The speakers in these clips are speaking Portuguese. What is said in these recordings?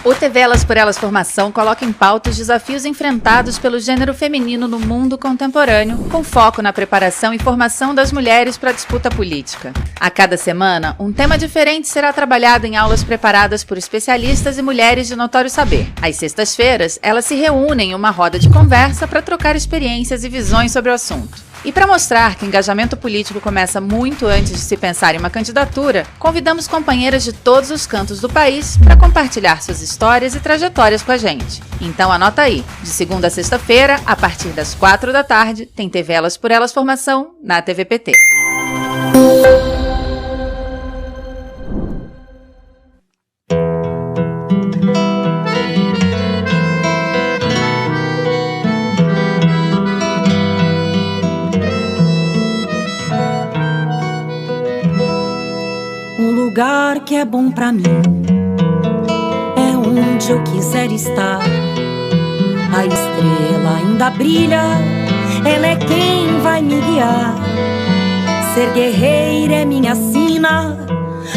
O TV Elas por Elas Formação coloca em pauta os desafios enfrentados pelo gênero feminino no mundo contemporâneo, com foco na preparação e formação das mulheres para a disputa política. A cada semana, um tema diferente será trabalhado em aulas preparadas por especialistas e mulheres de notório saber. Às sextas-feiras, elas se reúnem em uma roda de conversa para trocar experiências e visões sobre o assunto. E para mostrar que o engajamento político começa muito antes de se pensar em uma candidatura, convidamos companheiras de todos os cantos do país para compartilhar suas histórias e trajetórias com a gente. Então anota aí, de segunda a sexta-feira, a partir das 4 da tarde, tem TV Elas por Elas Formação na TVPT. Lugar que é bom pra mim é onde eu quiser estar. A estrela ainda brilha, ela é quem vai me guiar. Ser guerreira é minha sina,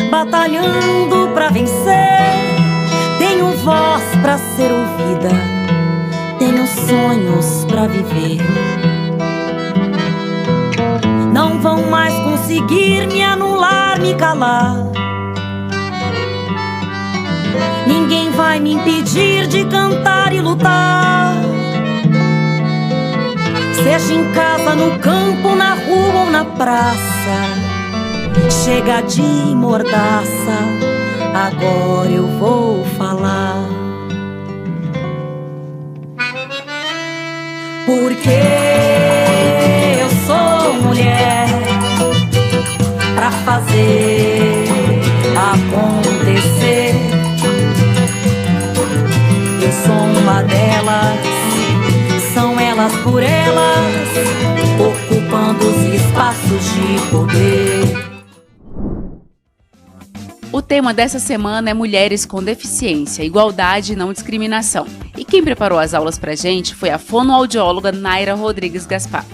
batalhando pra vencer. Tenho voz pra ser ouvida, tenho sonhos pra viver. Não vão mais conseguir me anular, me calar. Ninguém vai me impedir de cantar e lutar. Seja em casa, no campo, na rua ou na praça. Chega de mordaça, agora eu vou falar. Porque eu sou mulher pra fazer acontecer. Eu sou uma delas, são elas por elas, ocupando os espaços de poder. O tema dessa semana é Mulheres com Deficiência, Igualdade e Não Discriminação. E quem preparou as aulas pra gente foi a fonoaudióloga Naira Rodrigues Gaspar.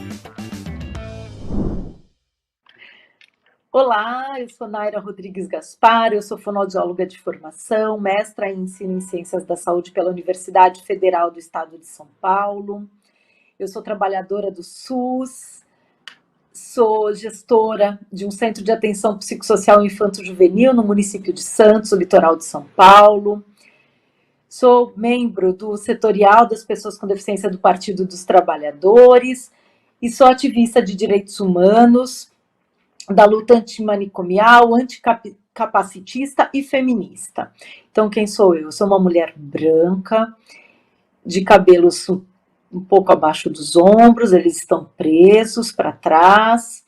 Olá, eu sou Naira Rodrigues Gaspar, eu sou fonoaudióloga de formação, mestra em ensino em Ciências da Saúde pela Universidade Federal do Estado de São Paulo. Eu sou trabalhadora do SUS, sou gestora de um centro de atenção psicossocial infanto-juvenil no município de Santos, no litoral de São Paulo. Sou membro do setorial das pessoas com deficiência do Partido dos Trabalhadores e sou ativista de direitos humanos, da luta antimanicomial, anticapacitista e feminista. Então, quem sou eu? Eu sou uma mulher branca, de cabelos um pouco abaixo dos ombros, eles estão presos para trás.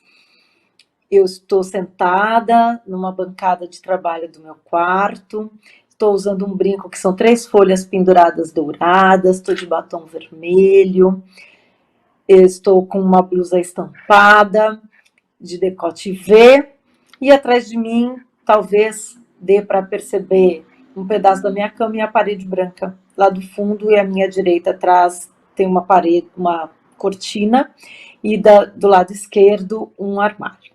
Eu estou sentada numa bancada de trabalho do meu quarto, estou usando um brinco que são 3 folhas penduradas douradas, estou de batom vermelho, eu estou com uma blusa estampada, de decote V, e atrás de mim, talvez dê para perceber um pedaço da minha cama e a parede branca lá do fundo, e à minha direita atrás tem uma parede, uma cortina, e do lado esquerdo um armário.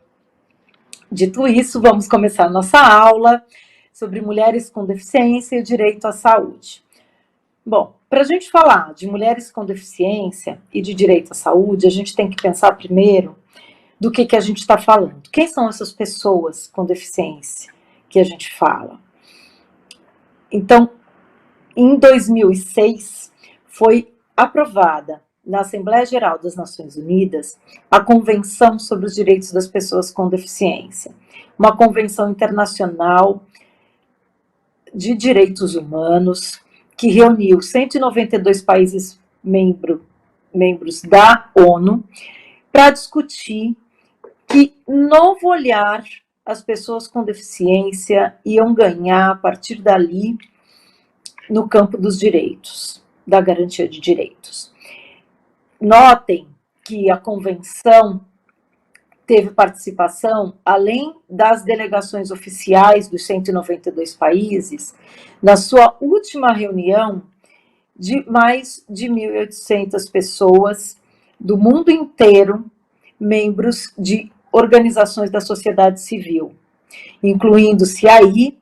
Dito isso, vamos começar a nossa aula sobre mulheres com deficiência e o direito à saúde. Bom, para a gente falar de mulheres com deficiência e de direito à saúde, a gente tem que pensar primeiro do que a gente está falando. Quem são essas pessoas com deficiência que a gente fala? Então, em 2006, foi aprovada na Assembleia Geral das Nações Unidas a Convenção sobre os Direitos das Pessoas com Deficiência, uma convenção internacional de direitos humanos que reuniu 192 países membros da ONU para discutir que novo olhar as pessoas com deficiência iam ganhar a partir dali no campo dos direitos, da garantia de direitos. Notem que a convenção teve participação, além das delegações oficiais dos 192 países, na sua última reunião, de mais de 1.800 pessoas do mundo inteiro, membros de organizações da sociedade civil, incluindo-se aí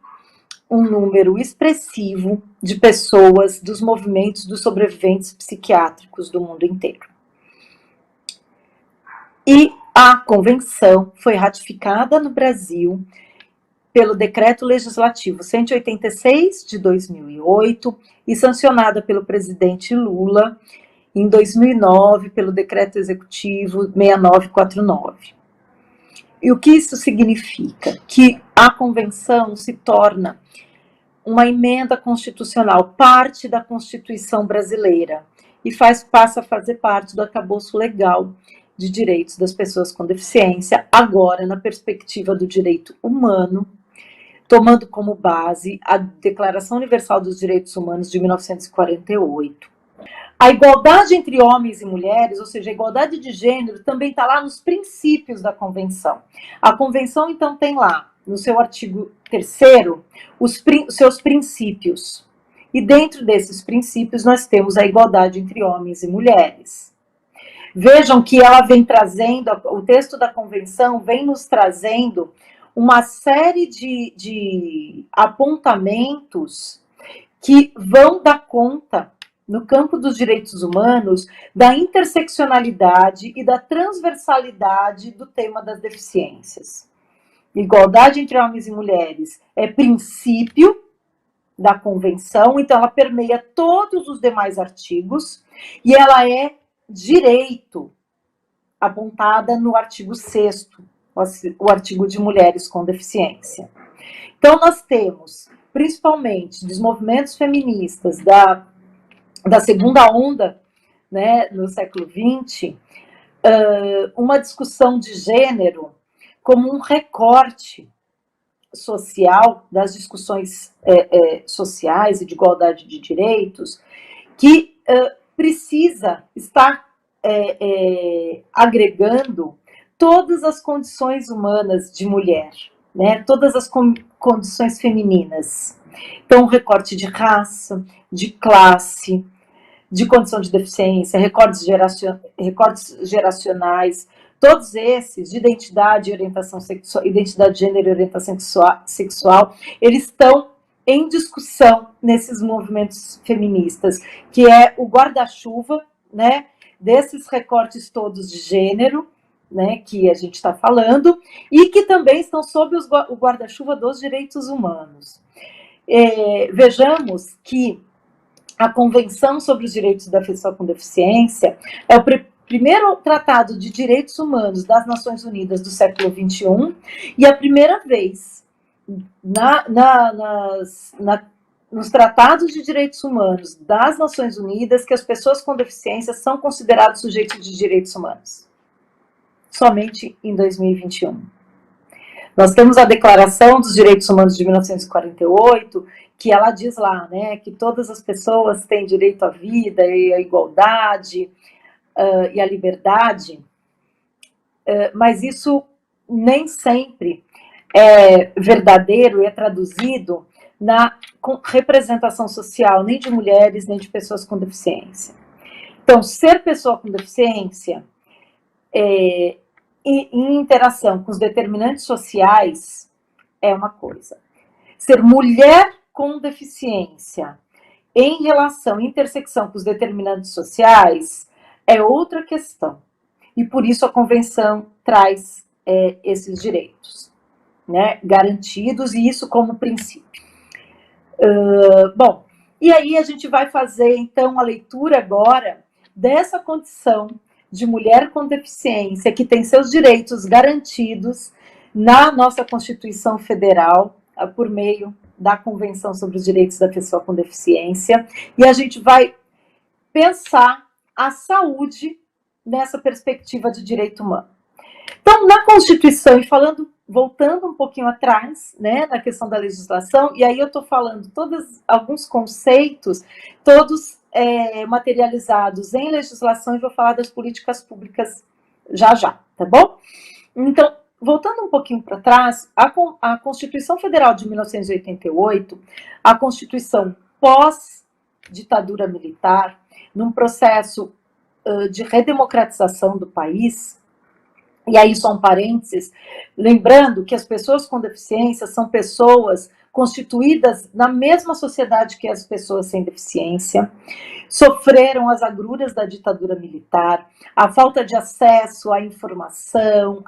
um número expressivo de pessoas dos movimentos dos sobreviventes psiquiátricos do mundo inteiro. E a convenção foi ratificada no Brasil pelo Decreto Legislativo 186 de 2008 e sancionada pelo presidente Lula em 2009 pelo Decreto Executivo 6949. E o que isso significa? Que a convenção se torna uma emenda constitucional, parte da Constituição brasileira, e passa a fazer parte do arcabouço legal de direitos das pessoas com deficiência, agora na perspectiva do direito humano, tomando como base a Declaração Universal dos Direitos Humanos de 1948. A igualdade entre homens e mulheres, ou seja, a igualdade de gênero, também está lá nos princípios da Convenção. A Convenção, então, tem lá, no seu artigo 3º, os seus princípios. E dentro desses princípios nós temos a igualdade entre homens e mulheres. Vejam que ela vem trazendo, o texto da Convenção vem nos trazendo uma série de apontamentos que vão dar conta, no campo dos direitos humanos, da interseccionalidade e da transversalidade do tema das deficiências. Igualdade entre homens e mulheres é princípio da Convenção, então ela permeia todos os demais artigos, e ela é direito, apontada no artigo 6º, o artigo de mulheres com deficiência. Então nós temos, principalmente dos movimentos feministas da segunda onda, né, no século XX, uma discussão de gênero como um recorte social das discussões sociais e de igualdade de direitos, que precisa estar agregando todas as condições humanas de mulher, né, todas as condições femininas. Então, um recorte de raça, de classe, de condição de deficiência, recortes geracionais, todos esses, de identidade e orientação sexual, identidade de gênero e orientação sexual, eles estão em discussão nesses movimentos feministas, que é o guarda-chuva, né, desses recortes todos de gênero, né, que a gente está falando, e que também estão sob o guarda-chuva dos direitos humanos. Vejamos que a Convenção sobre os Direitos da Pessoa com Deficiência é o primeiro tratado de direitos humanos das Nações Unidas do século XXI e a primeira vez nos tratados de direitos humanos das Nações Unidas que as pessoas com deficiência são consideradas sujeitos de direitos humanos. Somente em 2021. Nós temos a Declaração dos Direitos Humanos de 1948, que ela diz lá, né, que todas as pessoas têm direito à vida e à igualdade e à liberdade, mas isso nem sempre é verdadeiro e é traduzido na representação social, nem de mulheres, nem de pessoas com deficiência. Então, ser pessoa com deficiência em interação com os determinantes sociais é uma coisa. Ser mulher com deficiência em relação, intersecção com os determinantes sociais é outra questão. E por isso a Convenção traz esses direitos, né, garantidos, e isso como princípio. Bom, e aí a gente vai fazer então a leitura agora dessa condição de mulher com deficiência, que tem seus direitos garantidos na nossa Constituição Federal, por meio da Convenção sobre os Direitos da Pessoa com Deficiência, e a gente vai pensar a saúde nessa perspectiva de direito humano. Então, na Constituição, e voltando um pouquinho atrás, né, na questão da legislação, e aí eu estou falando alguns conceitos, todos materializados em legislação, e vou falar das políticas públicas já, tá bom? Então, voltando um pouquinho para trás, a Constituição Federal de 1988, a Constituição pós-ditadura militar, num processo de redemocratização do país, e aí só um parênteses, lembrando que as pessoas com deficiência são pessoas constituídas na mesma sociedade que as pessoas sem deficiência, sofreram as agruras da ditadura militar, a falta de acesso à informação,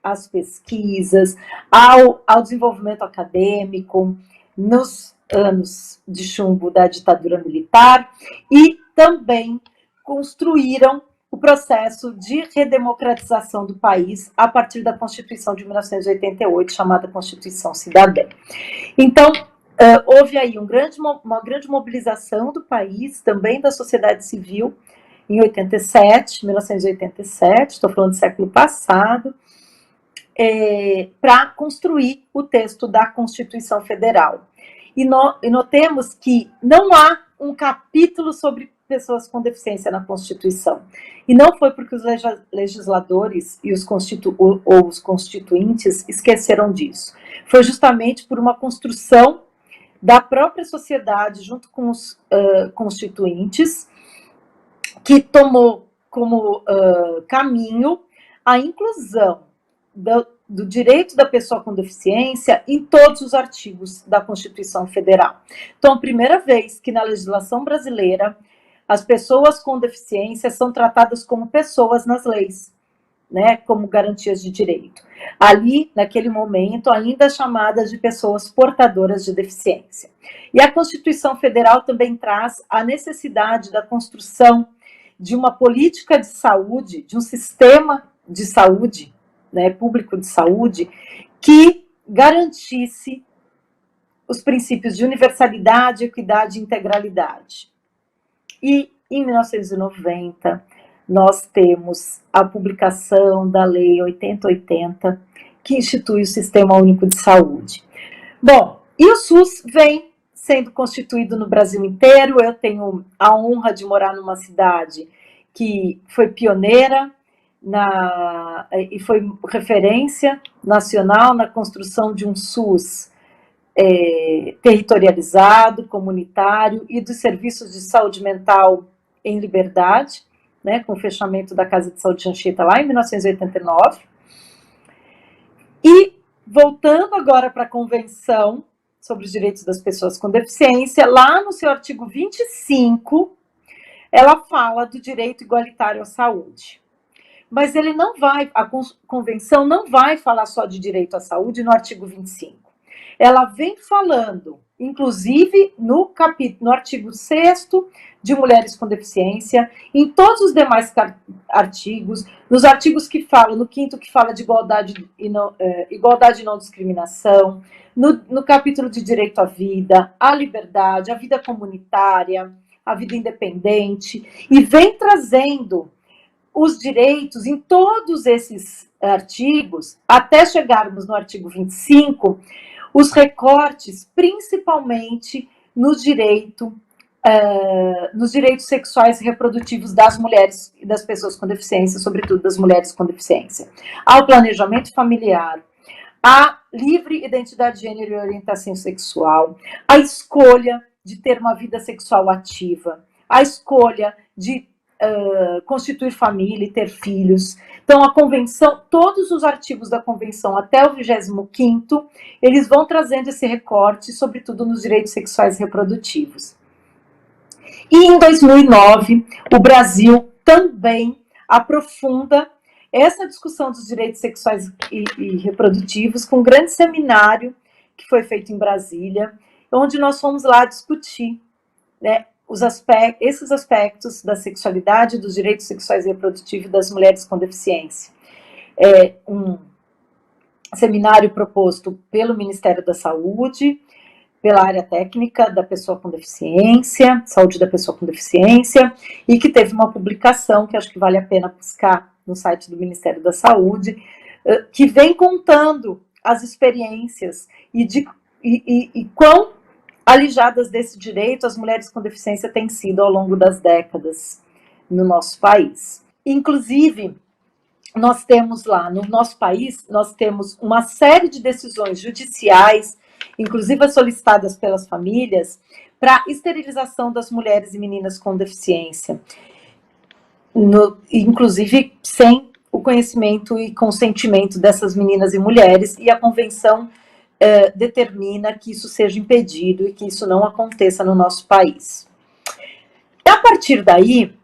às pesquisas, ao desenvolvimento acadêmico, nos anos de chumbo da ditadura militar, e também construíram o processo de redemocratização do país a partir da Constituição de 1988, chamada Constituição Cidadã. Então, houve aí uma grande mobilização do país, também da sociedade civil, em 1987, estou falando do século passado, para construir o texto da Constituição Federal. E notemos que não há um capítulo sobre pessoas com deficiência na Constituição. E não foi porque os legisladores e os constituintes esqueceram disso. Foi justamente por uma construção da própria sociedade, junto com os constituintes, que tomou como caminho a inclusão do direito da pessoa com deficiência em todos os artigos da Constituição Federal. Então, a primeira vez que na legislação brasileira as pessoas com deficiência são tratadas como pessoas nas leis, né, como garantias de direito. Ali, naquele momento, ainda chamadas de pessoas portadoras de deficiência. E a Constituição Federal também traz a necessidade da construção de uma política de saúde, de um sistema de saúde, né, público de saúde, que garantisse os princípios de universalidade, equidade e integralidade. E, em 1990, nós temos a publicação da Lei 8080, que institui o Sistema Único de Saúde. Bom, e o SUS vem sendo constituído no Brasil inteiro. Eu tenho a honra de morar numa cidade que foi pioneira e foi referência nacional na construção de um SUS territorializado, comunitário e dos serviços de saúde mental em liberdade, né, com o fechamento da Casa de Saúde de Anchieta lá em 1989. E voltando agora para a Convenção sobre os Direitos das Pessoas com Deficiência, lá no seu artigo 25, ela fala do direito igualitário à saúde. Mas a Convenção não vai falar só de direito à saúde no artigo 25. Ela vem falando, inclusive no artigo 6º de mulheres com deficiência, em todos os demais artigos, nos artigos que falam, no 5º que fala de igualdade e não discriminação, no capítulo de direito à vida, à liberdade, à vida comunitária, à vida independente, e vem trazendo os direitos em todos esses artigos, até chegarmos no artigo 25, os recortes, principalmente nos direitos sexuais e reprodutivos das mulheres e das pessoas com deficiência, sobretudo das mulheres com deficiência, ao planejamento familiar, à livre identidade de gênero e orientação sexual, à escolha de ter uma vida sexual ativa, à escolha de constituir família e ter filhos. Então, a Convenção, todos os artigos da Convenção, até o 25º, eles vão trazendo esse recorte, sobretudo nos direitos sexuais e reprodutivos. E em 2009, o Brasil também aprofunda essa discussão dos direitos sexuais e reprodutivos com um grande seminário que foi feito em Brasília, onde nós fomos lá discutir, né, esses aspectos da sexualidade, dos direitos sexuais e reprodutivos das mulheres com deficiência. É um seminário proposto pelo Ministério da Saúde, pela área técnica da pessoa com deficiência, saúde da pessoa com deficiência, e que teve uma publicação que acho que vale a pena buscar no site do Ministério da Saúde, que vem contando as experiências e quão alijadas desse direito as mulheres com deficiência têm sido ao longo das décadas no nosso país. Inclusive, nós temos lá, no nosso país, nós temos uma série de decisões judiciais, inclusive solicitadas pelas famílias, para esterilização das mulheres e meninas com deficiência, inclusive sem o conhecimento e consentimento dessas meninas e mulheres, e a Convenção determina que isso seja impedido e que isso não aconteça no nosso país. A partir daí,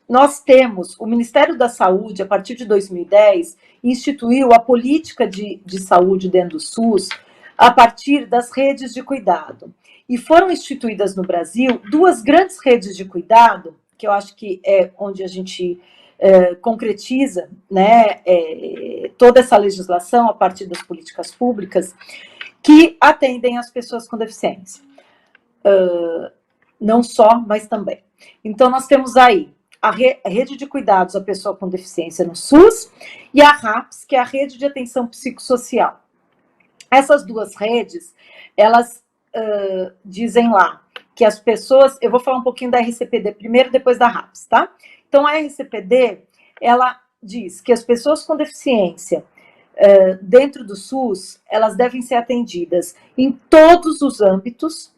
nós temos o Ministério da Saúde, a partir de 2010, instituiu a política de saúde dentro do SUS a partir das redes de cuidado. E foram instituídas no Brasil 2 grandes redes de cuidado, que eu acho que é onde a gente concretiza, né, toda essa legislação a partir das políticas públicas, que atendem as pessoas com deficiência. Não só, mas também. Então, nós temos aí a rede de cuidados à pessoa com deficiência no SUS e a RAPS, que é a rede de atenção psicossocial. Essas 2 redes, elas dizem lá que as pessoas... Eu vou falar um pouquinho da RCPD primeiro, depois da RAPS, tá? Então, a RCPD, ela diz que as pessoas com deficiência dentro do SUS, elas devem ser atendidas em todos os âmbitos,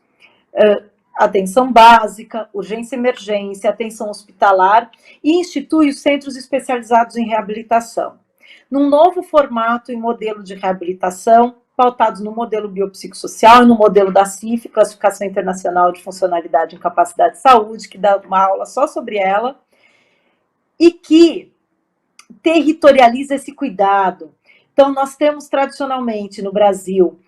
atenção básica, urgência e emergência, atenção hospitalar, e institui os centros especializados em reabilitação, num novo formato e modelo de reabilitação, pautados no modelo biopsicossocial e no modelo da CIF, Classificação Internacional de Funcionalidade e Incapacidade de Saúde, que dá uma aula só sobre ela, e que territorializa esse cuidado. Então, nós temos tradicionalmente no Brasil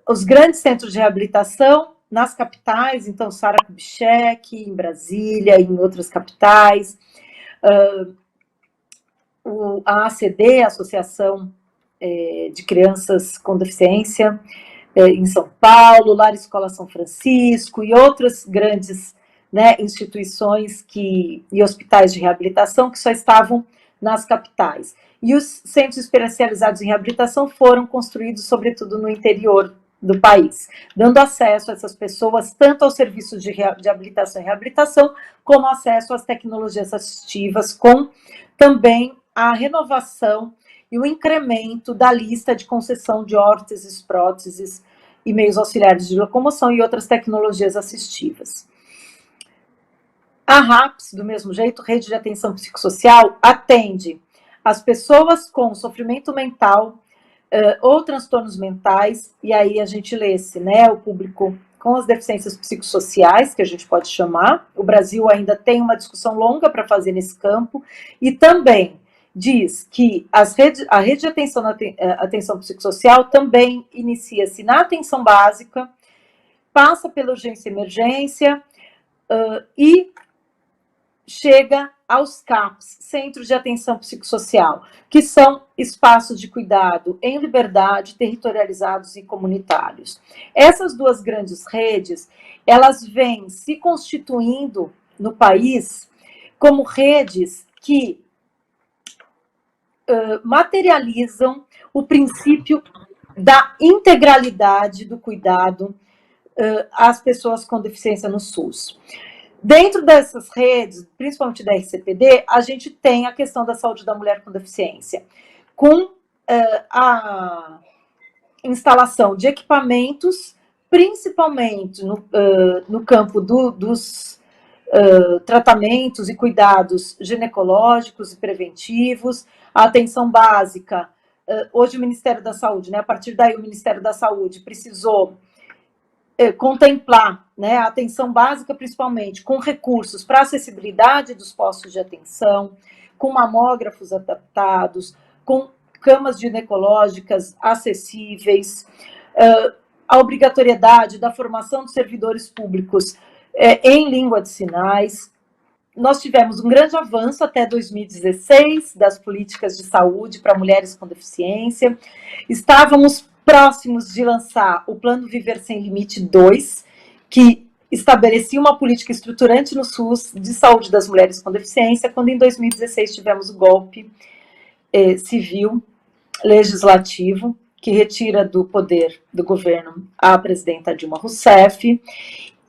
os grandes centros de reabilitação nas capitais, então Sara Kubitschek, em Brasília, em outras capitais, a ACD, a Associação de Crianças com Deficiência, em São Paulo, Lar Escola São Francisco e outras grandes, né, instituições e hospitais de reabilitação que só estavam nas capitais. E os centros especializados em reabilitação foram construídos, sobretudo, no interior do país, dando acesso a essas pessoas tanto aos serviços de habilitação e reabilitação, como acesso às tecnologias assistivas, com também a renovação e o incremento da lista de concessão de órteses, próteses e meios auxiliares de locomoção e outras tecnologias assistivas. A RAPS, do mesmo jeito, Rede de Atenção Psicossocial, atende as pessoas com sofrimento mental ou transtornos mentais, e aí a gente lê né, o público com as deficiências psicossociais, que a gente pode chamar. O Brasil ainda tem uma discussão longa para fazer nesse campo, e também diz que a rede de atenção psicossocial também inicia-se na atenção básica, passa pela urgência e emergência, e chega aos CAPs, Centros de Atenção Psicossocial, que são espaços de cuidado em liberdade, territorializados e comunitários. Essas 2 grandes redes, elas vêm se constituindo no país como redes que materializam o princípio da integralidade do cuidado às pessoas com deficiência no SUS. Dentro dessas redes, principalmente da RCPD, a gente tem a questão da saúde da mulher com deficiência, com a instalação de equipamentos, principalmente no campo dos tratamentos e cuidados ginecológicos e preventivos, a atenção básica. Hoje o Ministério da Saúde, né, a partir daí o Ministério da Saúde precisou contemplar, né, a atenção básica, principalmente, com recursos para acessibilidade dos postos de atenção, com mamógrafos adaptados, com camas ginecológicas acessíveis, a obrigatoriedade da formação dos servidores públicos em língua de sinais. Nós tivemos um grande avanço até 2016 das políticas de saúde para mulheres com deficiência. Estávamos próximos de lançar o Plano Viver Sem Limite 2, que estabelecia uma política estruturante no SUS de saúde das mulheres com deficiência, quando em 2016 tivemos o golpe civil legislativo, que retira do poder do governo a presidenta Dilma Rousseff,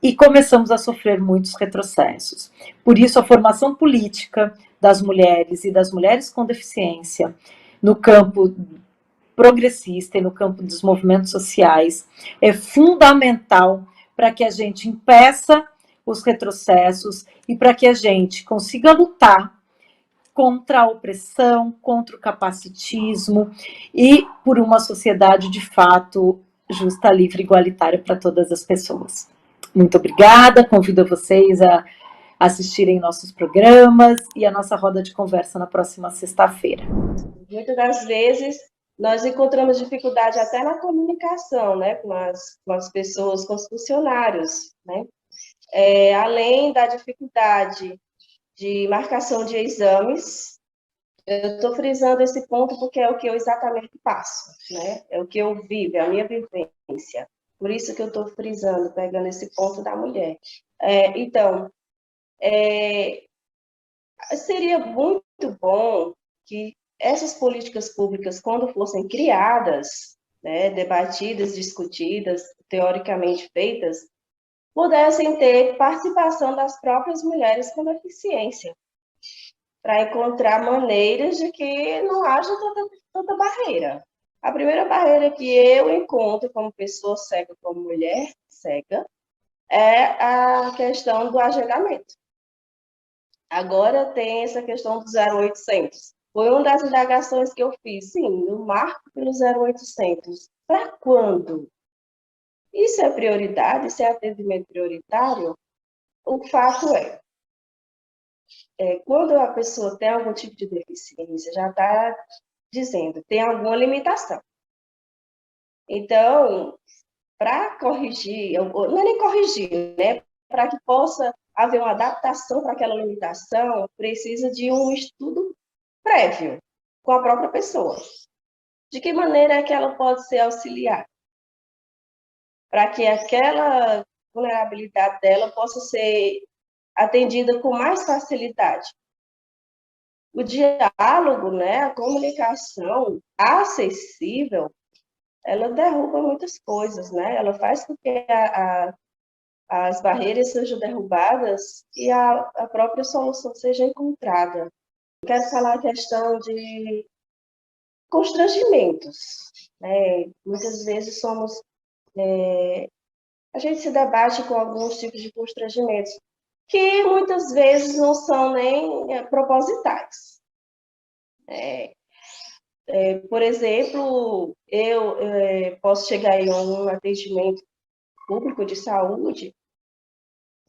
e começamos a sofrer muitos retrocessos. Por isso, a formação política das mulheres e das mulheres com deficiência no campo progressista e no campo dos movimentos sociais é fundamental para que a gente impeça os retrocessos e para que a gente consiga lutar contra a opressão, contra o capacitismo e por uma sociedade de fato justa, livre e igualitária para todas as pessoas. Muito obrigada, convido vocês a assistirem nossos programas e a nossa roda de conversa na próxima sexta-feira. Muitas das vezes nós encontramos dificuldade até na comunicação, né, com as pessoas, com os funcionários, né? Além da dificuldade de marcação de exames, eu estou frisando esse ponto porque é o que eu exatamente passo, né? É o que eu vivo, é a minha vivência. Por isso que eu estou frisando, pegando esse ponto da mulher. Então, seria muito bom que essas políticas públicas, quando fossem criadas, né, debatidas, discutidas, teoricamente feitas, pudessem ter participação das próprias mulheres com deficiência, para encontrar maneiras de que não haja tanta barreira. A primeira barreira que eu encontro como pessoa cega, como mulher cega, é a questão do agendamento. Agora tem essa questão do 0800. Foi uma das indagações que eu fiz. Sim, no marco pelo 0800. Para quando? Isso é prioridade? Isso é atendimento prioritário? O fato quando a pessoa tem algum tipo de deficiência, já está dizendo, tem alguma limitação. Então, para corrigir, não é nem corrigir, né? Para que possa haver uma adaptação para aquela limitação, precisa de um estudo prévio com a própria pessoa. De que maneira é que ela pode ser auxiliar? Para que aquela vulnerabilidade dela possa ser atendida com mais facilidade. O diálogo, né, a comunicação acessível, ela derruba muitas coisas, né? Ela faz com que as barreiras sejam derrubadas e a própria solução seja encontrada. Quero falar a questão de constrangimentos, né? Muitas vezes a gente se debate com alguns tipos de constrangimentos que muitas vezes não são nem propositais. Por exemplo, eu posso chegar em um atendimento público de saúde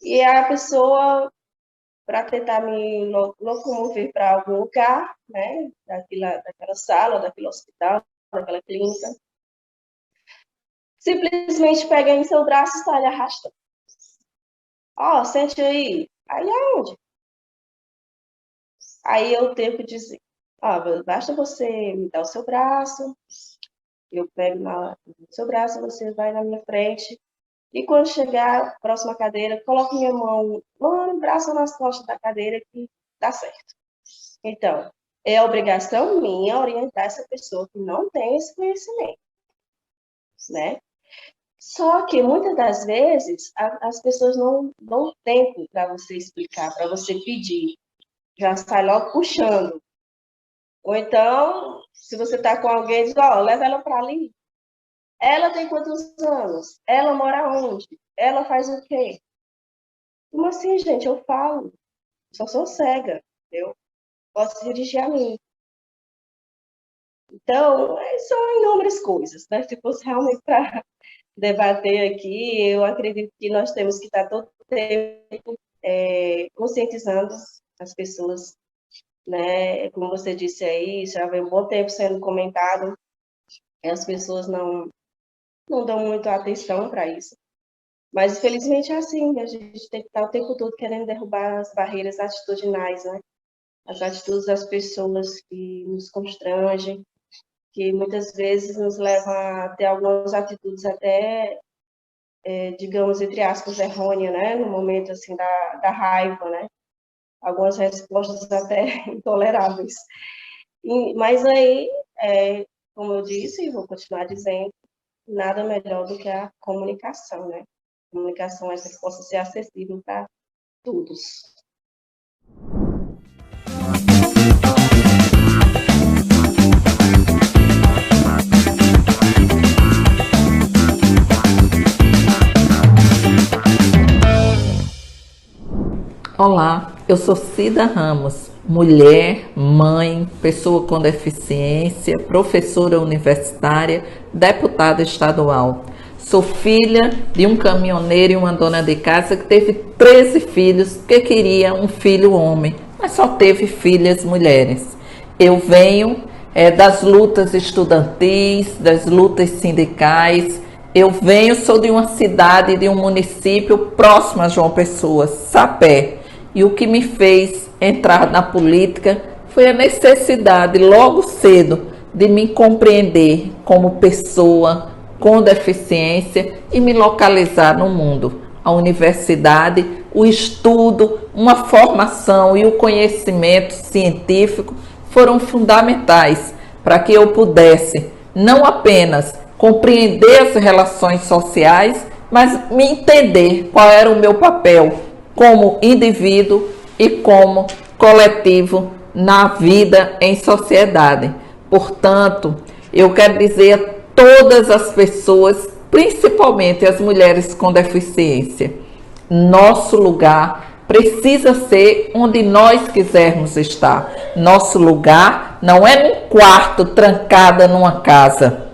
e a pessoa, para tentar me locomover para algum lugar, né, daquela sala, daquele hospital, daquela clínica, simplesmente pega em seu braço e está lhe arrastando. Sente aí. Aí aonde? Aí eu tenho que dizer, basta você me dar o seu braço, eu pego no seu braço, você vai na minha frente, e quando chegar a próxima cadeira, coloque minha mão no braço ou nas costas da cadeira que dá certo. Então, é obrigação minha orientar essa pessoa que não tem esse conhecimento, né? Só que, muitas das vezes, as pessoas não dão tempo para você explicar, para você pedir. Já sai logo puxando. Ou então, se você está com alguém, diz, leva ela para ali. Ela tem quantos anos? Ela mora onde? Ela faz o quê? Como assim, gente? Eu falo. Só sou cega. Eu posso dirigir a mim. Então, são inúmeras coisas, né? Se fosse realmente para debater aqui, eu acredito que nós temos que estar todo tempo conscientizando as pessoas, né? Como você disse aí, já vem um bom tempo sendo comentado, as pessoas não dão muita atenção para isso. Mas, infelizmente, é assim, a gente tem que estar o tempo todo querendo derrubar as barreiras atitudinais, né? As atitudes das pessoas que nos constrangem, que muitas vezes nos levam a ter algumas atitudes até, digamos, entre aspas, errôneas, né? No momento, assim, da raiva, né? Algumas respostas até intoleráveis. Mas aí, como eu disse, e vou continuar dizendo, nada melhor do que a comunicação, né? A comunicação essa que possa ser acessível para todos. Olá, Eu sou Cida Ramos, mulher, mãe, pessoa com deficiência, professora universitária, deputada estadual. Sou filha de um caminhoneiro e uma dona de casa que teve 13 filhos, que queria um filho homem, mas só teve filhas mulheres. Eu venho das lutas estudantis, das lutas sindicais. Eu sou de uma cidade, de um município próximo a João Pessoa, Sapé. E o que me fez entrar na política foi a necessidade, logo cedo, de me compreender como pessoa com deficiência e me localizar no mundo. A universidade, o estudo, uma formação e o conhecimento científico foram fundamentais para que eu pudesse não apenas compreender as relações sociais, mas me entender qual era o meu papel como indivíduo e como coletivo na vida em sociedade. Portanto, eu quero dizer a todas as pessoas, principalmente as mulheres com deficiência, nosso lugar precisa ser onde nós quisermos estar. Nosso lugar não é num quarto trancada numa casa,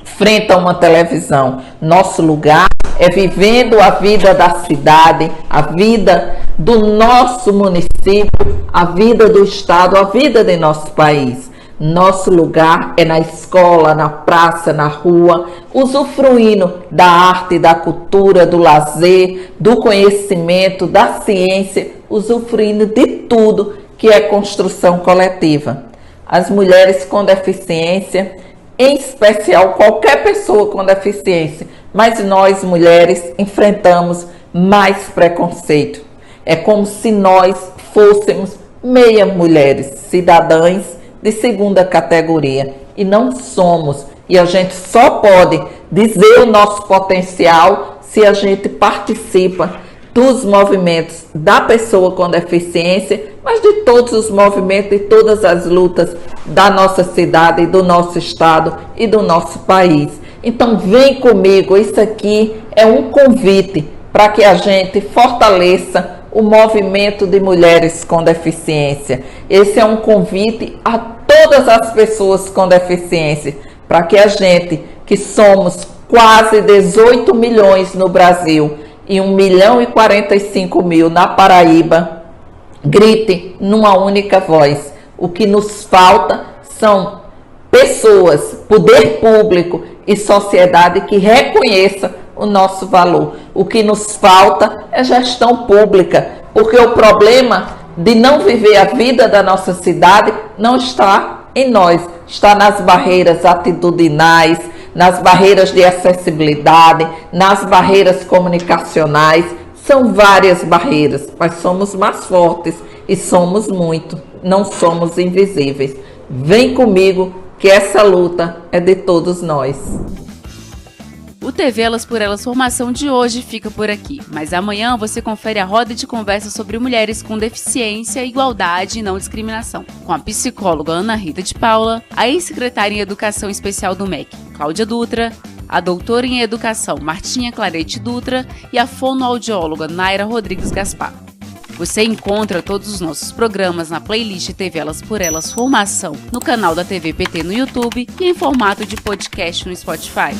frente a uma televisão. Nosso lugar é vivendo a vida da cidade, a vida do nosso município, a vida do estado, a vida de nosso país. Nosso lugar é na escola, na praça, na rua, usufruindo da arte, da cultura, do lazer, do conhecimento, da ciência, usufruindo de tudo que é construção coletiva. As mulheres com deficiência, em especial qualquer pessoa com deficiência, mas nós mulheres enfrentamos mais preconceito. É como se nós fôssemos meia mulheres, cidadãs de segunda categoria, e não somos. E a gente só pode dizer o nosso potencial se a gente participa dos movimentos da pessoa com deficiência, mas de todos os movimentos e todas as lutas da nossa cidade, do nosso estado e do nosso país. Então vem comigo, isso aqui é um convite para que a gente fortaleça o movimento de mulheres com deficiência. Esse é um convite a todas as pessoas com deficiência, para que a gente, que somos quase 18 milhões no Brasil e 1.045.000 na Paraíba, grite numa única voz. O que nos falta são pessoas, poder público e sociedade que reconheça o nosso valor. O que nos falta é gestão pública, porque o problema de não viver a vida da nossa cidade não está em nós, está nas barreiras atitudinais, nas barreiras de acessibilidade, nas barreiras comunicacionais. São várias barreiras, mas somos mais fortes e somos muito, não somos invisíveis. Vem comigo que essa luta é de todos nós. O TV Elas por Elas Formação de hoje fica por aqui, mas amanhã você confere a roda de conversa sobre mulheres com deficiência, igualdade e não discriminação, com a psicóloga Ana Rita de Paula, a ex-secretária em Educação Especial do MEC, Cláudia Dutra, a doutora em Educação Martinha Clarete Dutra e a fonoaudióloga Naira Rodrigues Gaspar. Você encontra todos os nossos programas na playlist TV Elas por Elas Formação no canal da TV PT no YouTube e em formato de podcast no Spotify.